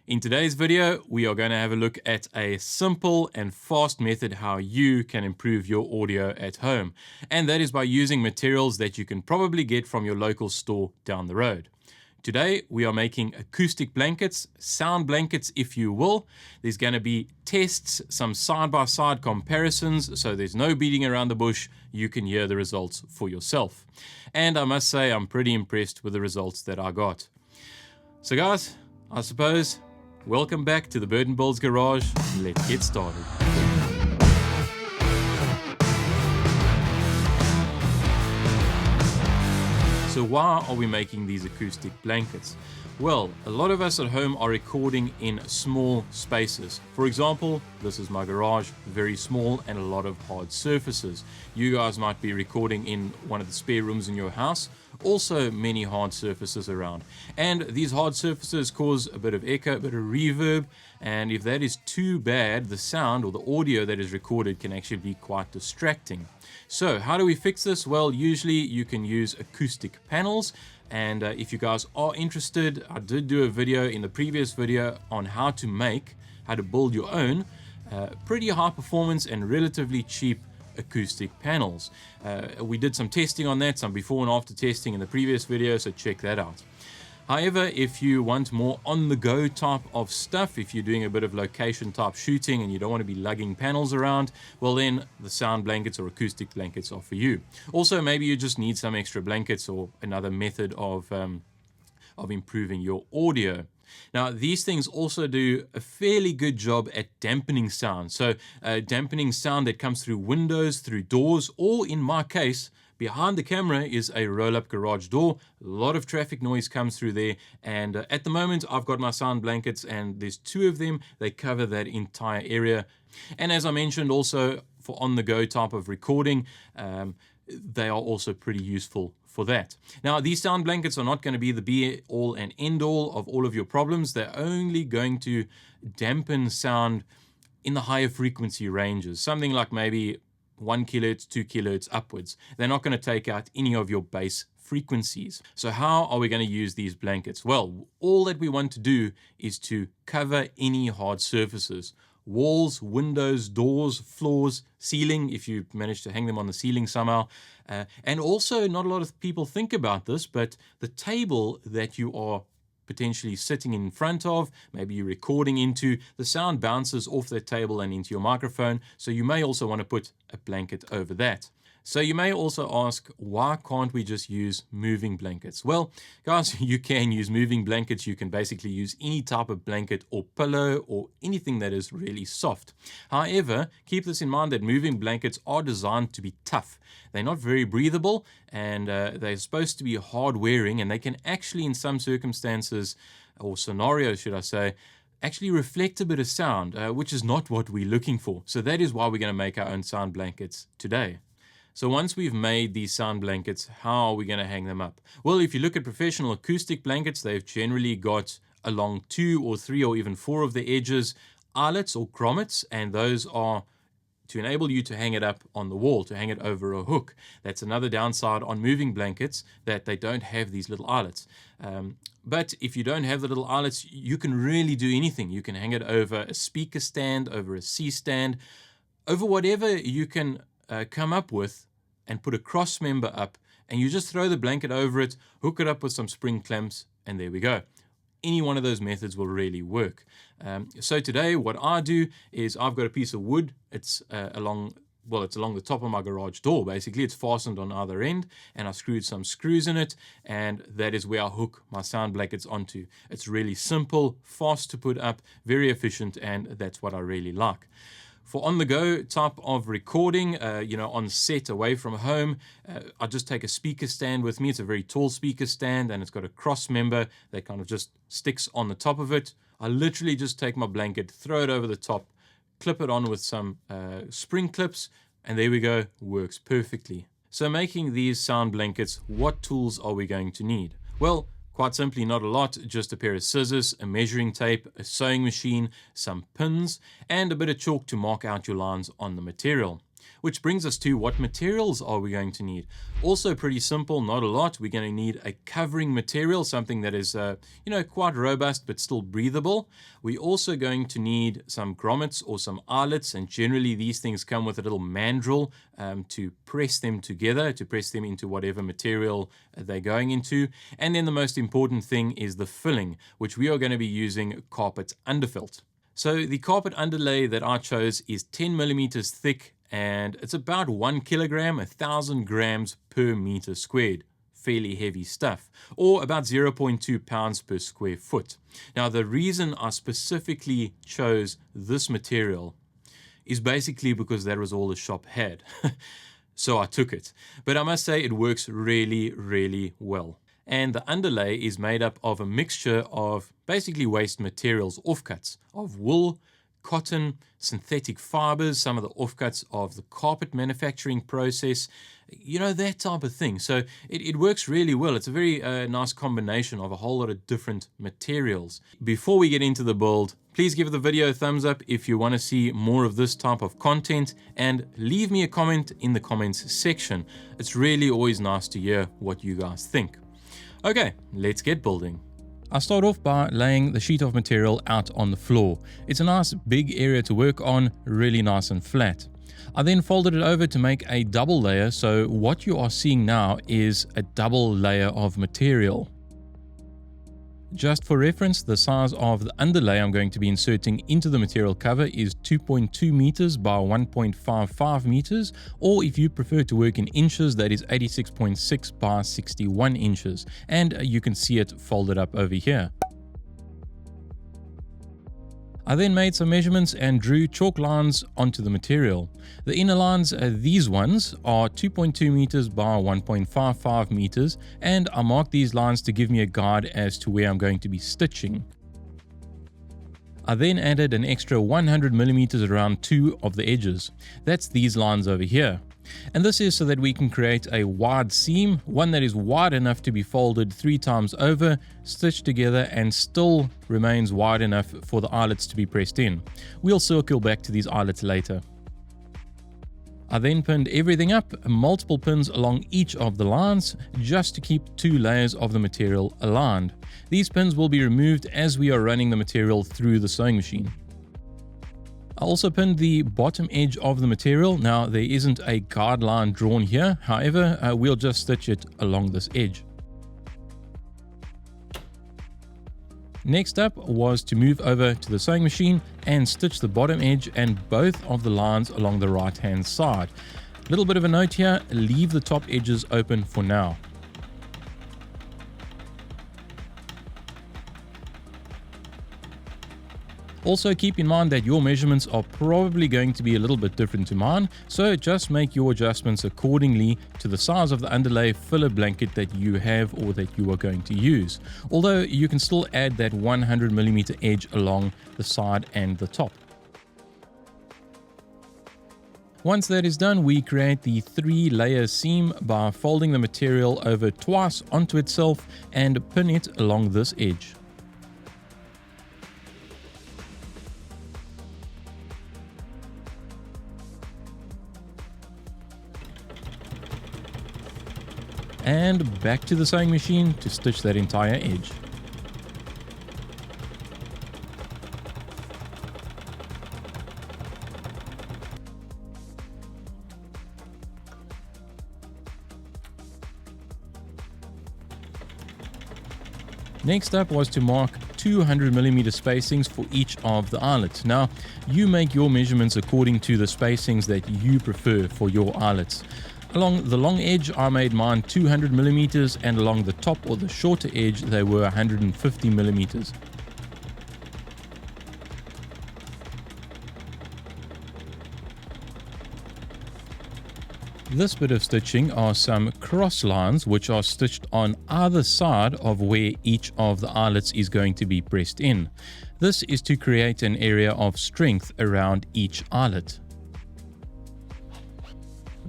In today's video, we are going to have a look at a simple and fast method how you can improve your audio at home. And that is by using materials that you can probably get from your local store down the road. Today, we are making acoustic blankets, sound blankets if you will. There's going to be tests, some side-by-side comparisons, so there's no beating around the bush. You can hear the results for yourself. And I must say, I'm pretty impressed with the results that I got. So guys, I suppose, welcome back to the Burton Builds garage. Let's get started. So why are we making these acoustic blankets? Well, a lot of us at home are recording in small spaces. For example, this is my garage, very small and a lot of hard surfaces. You guys might be recording in one of the spare rooms in your house, also many hard surfaces around. And these hard surfaces cause a bit of echo, a bit of reverb, and if that is too bad, the sound or the audio that is recorded can actually be quite distracting. So how do we fix this? Well, usually you can use acoustic panels. And if you guys are interested, I did do a video in the previous video on how to build your own pretty high performance and relatively cheap acoustic panels. We did some testing on that, some before and after testing in the previous video, so check that out. However, if you want more on-the-go type of stuff, if you're doing a bit of location type shooting and you don't want to be lugging panels around, well then the sound blankets or acoustic blankets are for you. Also, maybe you just need some extra blankets or another method of improving your audio. Now, these things also do a fairly good job at dampening sound. So dampening sound that comes through windows, through doors, or in my case, behind the camera is a roll-up garage door. A lot of traffic noise comes through there. And at the moment, I've got my sound blankets and there's two of them. They cover that entire area. And as I mentioned, also for on-the-go type of recording, they are also pretty useful for that. Now, these sound blankets are not going to be the be-all and end-all of all of your problems. They're only going to dampen sound in the higher frequency ranges. Something like maybe 1 kilohertz, 2 kilohertz upwards. They're not going to take out any of your bass frequencies. So how are we going to use these blankets? Well, all that we want to do is to cover any hard surfaces. Walls, windows, doors, floors, ceiling, if you manage to hang them on the ceiling somehow. And also, not a lot of people think about this, but the table that you are potentially sitting in front of, maybe you're recording into, the sound bounces off that table and into your microphone, so you may also want to put a blanket over that. So you may also ask, why can't we just use moving blankets? Well, guys, you can use moving blankets. You can basically use any type of blanket or pillow or anything that is really soft. However, keep this in mind that moving blankets are designed to be tough. They're not very breathable, and they're supposed to be hard wearing, and they can actually, in some circumstances, or scenarios, should I say, actually reflect a bit of sound, which is not what we're looking for. So that is why we're going to make our own sound blankets today. So once we've made these sound blankets, how are we going to hang them up? Well, if you look at professional acoustic blankets, they've generally got along 2 or 3 or even 4 of the edges eyelets or grommets, and those are to enable you to hang it up on the wall, to hang it over a hook. That's another downside on moving blankets, that they don't have these little eyelets. But if you don't have the little eyelets, you can really do anything. You can hang it over a speaker stand, over a C-stand, over whatever you can come up with, and put a cross member up, and you just throw the blanket over it, hook it up with some spring clamps, and there we go. Any one of those methods will really work. So today what I do is I've got a piece of wood. It's along the top of my garage door. Basically, it's fastened on either end, and I screwed some screws in it, and that is where I hook my sound blankets onto. It's really simple, fast to put up, very efficient, and that's what I really like. For on-the-go type of recording, on set away from home, I just take a speaker stand with me. It's a very tall speaker stand, and it's got a cross member that kind of just sticks on the top of it. I literally just take my blanket, throw it over the top, clip it on with some spring clips, and there we go, works perfectly. So making these sound blankets, what tools are we going to need? Well, quite simply, not a lot, just a pair of scissors, a measuring tape, a sewing machine, some pins, and a bit of chalk to mark out your lines on the material. Which brings us to what materials are we going to need? Also pretty simple, not a lot. We're going to need a covering material, something that is, quite robust but still breathable. We're also going to need some grommets or some eyelets, and generally these things come with a little mandrel to press them together, to press them into whatever material they're going into. And then the most important thing is the filling, which we are going to be using carpet underfelt. So the carpet underlay that I chose is 10 millimeters thick, and it's about 1 kilogram, 1,000 grams per meter squared. Fairly heavy stuff, or about 0.2 pounds per square foot. Now, the reason I specifically chose this material is basically because that was all the shop had. So I took it. But I must say it works really, really well. And the underlay is made up of a mixture of basically waste materials, offcuts of wool, cotton, synthetic fibers, some of the offcuts of the carpet manufacturing process, that type of thing. So it works really well. It's a very nice combination of a whole lot of different materials. Before we get into the build, please give the video a thumbs up if you want to see more of this type of content, and leave me a comment in the comments section. It's really always nice to hear what you guys think. Okay, let's get building. I start off by laying the sheet of material out on the floor. It's a nice big area to work on, really nice and flat. I then folded it over to make a double layer, so what you are seeing now is a double layer of material. Just for reference, the size of the underlay I'm going to be inserting into the material cover is 2.2 meters by 1.55 meters, or if you prefer to work in inches, that is 86.6 by 61 inches, and you can see it folded up over here. I then made some measurements and drew chalk lines onto the material. The inner lines, these ones, are 2.2 meters by 1.55 meters, and I marked these lines to give me a guide as to where I'm going to be stitching. I then added an extra 100 millimeters around two of the edges. That's these lines over here. And this is so that we can create a wide seam, one that is wide enough to be folded 3 times over, stitched together, and still remains wide enough for the eyelets to be pressed in. We'll circle back to these eyelets later. I then pinned everything up, multiple pins along each of the lines, just to keep 2 layers of the material aligned. These pins will be removed as we are running the material through the sewing machine. I also pinned the bottom edge of the material. Now, there isn't a guideline drawn here, however, we'll just stitch it along this edge. Next up was to move over to the sewing machine and stitch the bottom edge and both of the lines along the right hand side. Little bit of a note here, leave the top edges open for now. Also keep in mind that your measurements are probably going to be a little bit different to mine, so just make your adjustments accordingly to the size of the underlay filler blanket that you have or that you are going to use. Although you can still add that 100mm edge along the side and the top. Once that is done, we create the 3-layer seam by folding the material over twice onto itself and pin it along this edge. And back to the sewing machine to stitch that entire edge. Next up was to mark 200mm spacings for each of the eyelets. Now, you make your measurements according to the spacings that you prefer for your eyelets. Along the long edge, I made mine 200mm, and along the top or the shorter edge, they were 150mm. This bit of stitching are some cross lines which are stitched on either side of where each of the eyelets is going to be pressed in. This is to create an area of strength around each eyelet.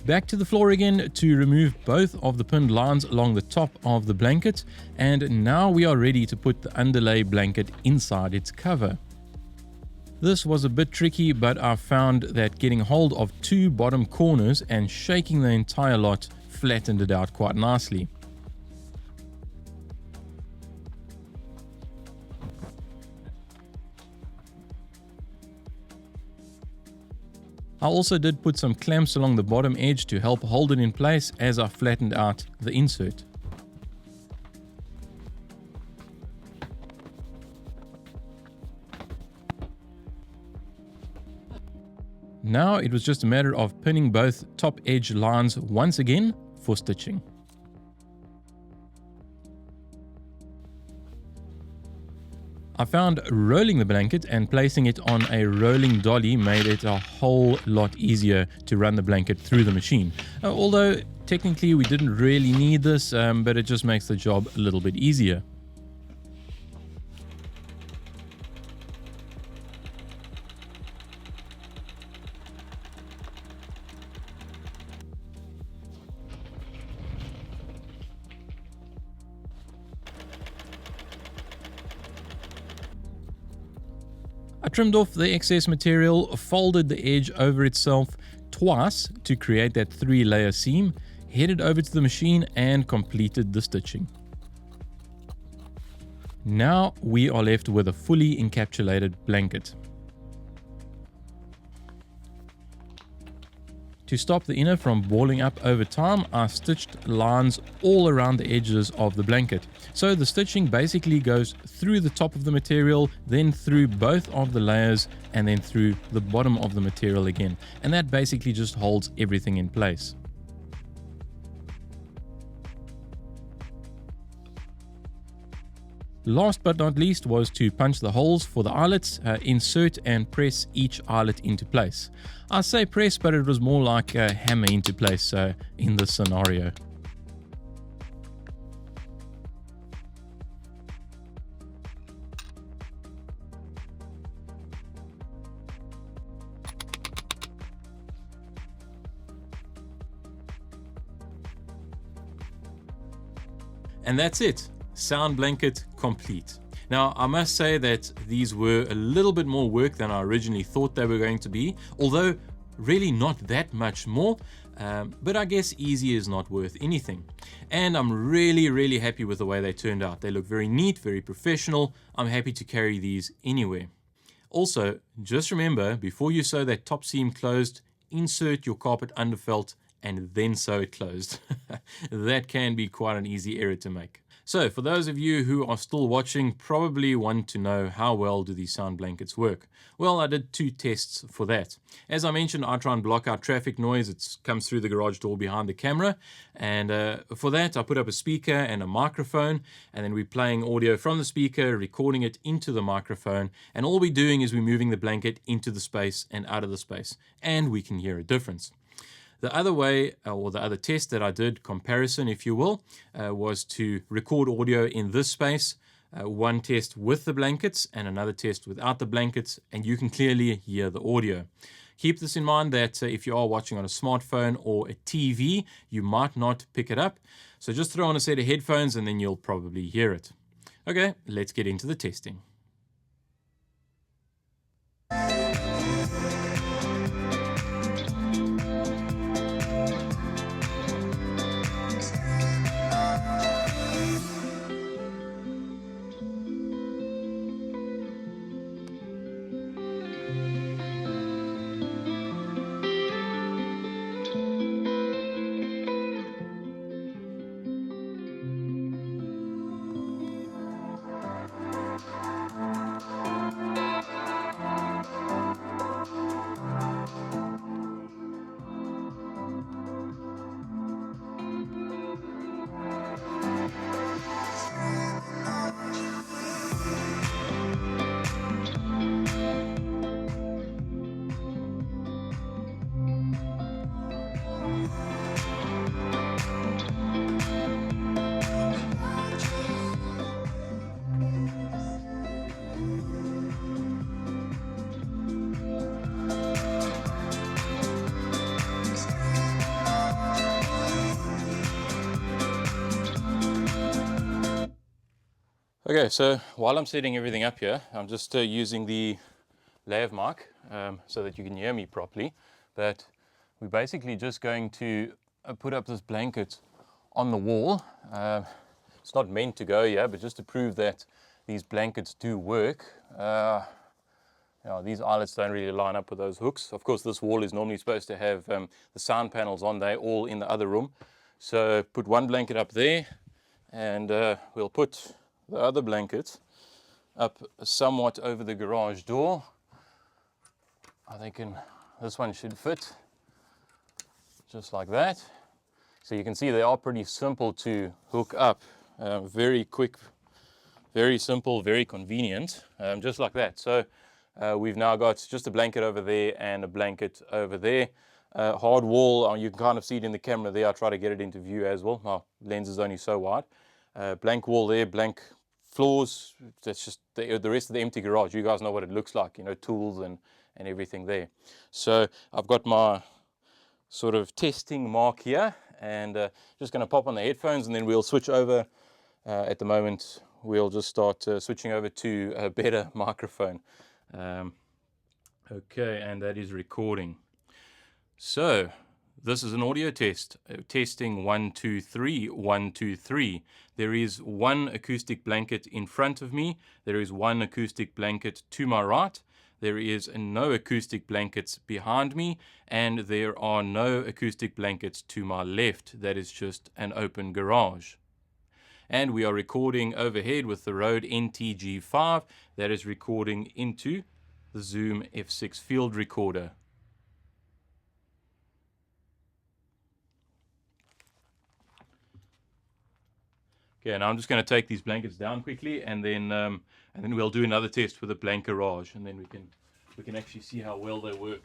Back to the floor again to remove both of the pinned lines along the top of the blanket, and now we are ready to put the underlay blanket inside its cover. This was a bit tricky, but I found that getting hold of two bottom corners and shaking the entire lot flattened it out quite nicely. I also did put some clamps along the bottom edge to help hold it in place as I flattened out the insert. Now it was just a matter of pinning both top edge lines once again for stitching. I found rolling the blanket and placing it on a rolling dolly made it a whole lot easier to run the blanket through the machine. Although technically we didn't really need this, but it just makes the job a little bit easier. I trimmed off the excess material, folded the edge over itself twice to create that 3-layer seam, headed over to the machine and completed the stitching. Now we are left with a fully encapsulated blanket. To stop the inner from balling up over time, I stitched lines all around the edges of the blanket. So the stitching basically goes through the top of the material, then through both of the layers, and then through the bottom of the material again. And that basically just holds everything in place. Last but not least was to punch the holes for the eyelets, insert and press each eyelet into place. I say press, but it was more like a hammer into place in this scenario. And that's it. Sound blanket complete. Now I must say that these were a little bit more work than I originally thought they were going to be, although really not that much more, but I guess easy is not worth anything. And I'm really happy with the way they turned out. They look very neat, very professional. I'm happy to carry these anywhere. Also, just remember, before you sew that top seam closed, insert your carpet underfelt and then sew it closed. That can be quite an easy error to make. So for those of you who are still watching, probably want to know how well do these sound blankets work. Well, I did 2 tests for that. As I mentioned, I try and block out traffic noise. It comes through the garage door behind the camera. And for that, I put up a speaker and a microphone. And then we're playing audio from the speaker, recording it into the microphone. And all we're doing is we're moving the blanket into the space and out of the space. And we can hear a difference. The other way, or the other test that I did, comparison if you will, was to record audio in this space, one test with the blankets and another test without the blankets, and you can clearly hear the audio. Keep this in mind that if you are watching on a smartphone or a TV, you might not pick it up. So just throw on a set of headphones and then you'll probably hear it. Okay, let's get into the testing. Okay, so while I'm setting everything up here, I'm just using the lav mic so that you can hear me properly, but we're basically just going to put up this blanket on the wall. It's not meant to go here, but just to prove that these blankets do work. These eyelets don't really line up with those hooks. Of course, this wall is normally supposed to have the sound panels on. They're all in the other room. So put one blanket up there, and we'll put the other blanket up somewhat over the garage door. I think this one should fit just like that. So you can see they are pretty simple to hook up. Very quick, very simple, very convenient, just like that. So we've now got just a blanket over there and a blanket over there. Hard wall, you can kind of see it in the camera there. I try to get it into view as well. My lens is only so wide. Blank wall there, blank floors. That's just the rest of the empty garage. You guys know what it looks like, you know, tools and everything there. So I've got my sort of testing mark here, and just going to pop on the headphones, and then we'll switch over. At the moment, we'll just start switching over to a better microphone. Okay, and that is recording. So this is an audio test. Testing 1 2 3 1 2 3. There is one acoustic blanket in front of me. There is one acoustic blanket to my right. There is no acoustic blankets behind me, and there are no acoustic blankets to my left. That is just an open garage. And we are recording overhead with the Rode NTG5. That is recording into the Zoom F6 field recorder. Okay, now I'm just going to take these blankets down quickly, and then we'll do another test with a blank garage, and then we can actually see how well they work.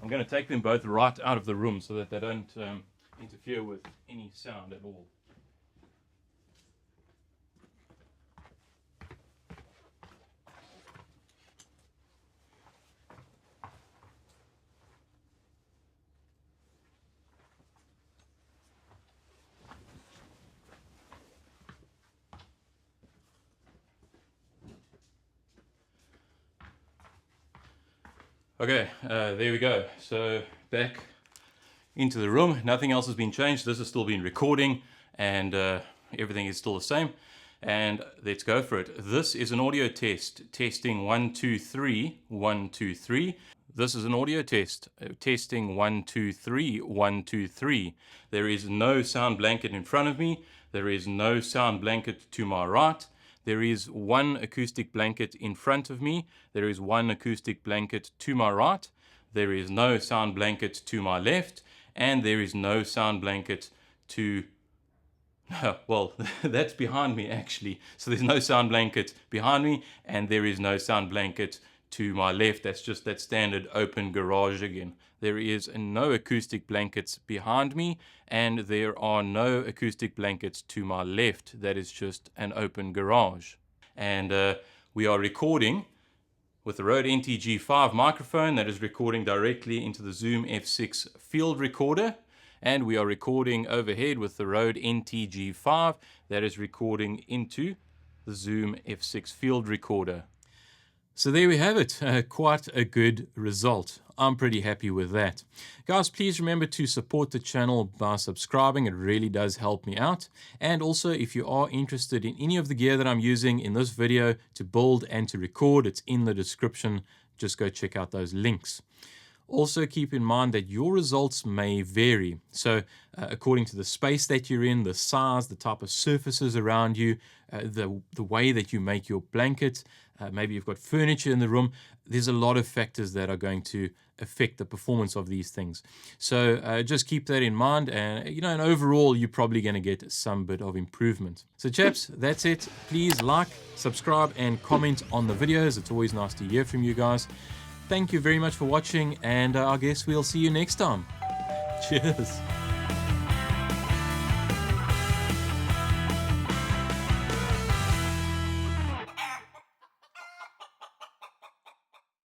I'm going to take them both right out of the room so that they don't interfere with any sound at all. Okay, there we go. So back into the room. Nothing else has been changed. This has still been recording, and everything is still the same. And let's go for it. This is an audio test. Testing 1 2 3 1 2 3. This is an audio test. Testing 1 2 3 1 2 3. There is no sound blanket in front of me. There is no sound blanket to my right. There is one acoustic blanket in front of me. There is one acoustic blanket to my right. There is no sound blanket to my left. And there is no sound blanket to... well, that's behind me actually. So there's no sound blanket behind me, and there is no sound blanket to my left. That's just that standard open garage again. There is no acoustic blankets behind me, and there are no acoustic blankets to my left. That is just an open garage. And we are recording with the Rode NTG5 microphone that is recording directly into the Zoom F6 field recorder. And we are recording overhead with the Rode NTG5 that is recording into the Zoom F6 field recorder. So there we have it, quite a good result. I'm pretty happy with that. Guys, please remember to support the channel by subscribing. It really does help me out. And also, if you are interested in any of the gear that I'm using in this video to build and to record, it's in the description. Just go check out those links. Also keep in mind that your results may vary. So according to the space that you're in, the size, the type of surfaces around you, the way that you make your blanket, maybe you've got furniture in the room, there's a lot of factors that are going to affect the performance of these things. So just keep that in mind, and and overall you're probably going to get some bit of improvement. So chaps, that's it. Please like, subscribe and comment on the videos. It's always nice to hear from you guys. Thank you very much for watching, and I guess we'll see you next time. Cheers.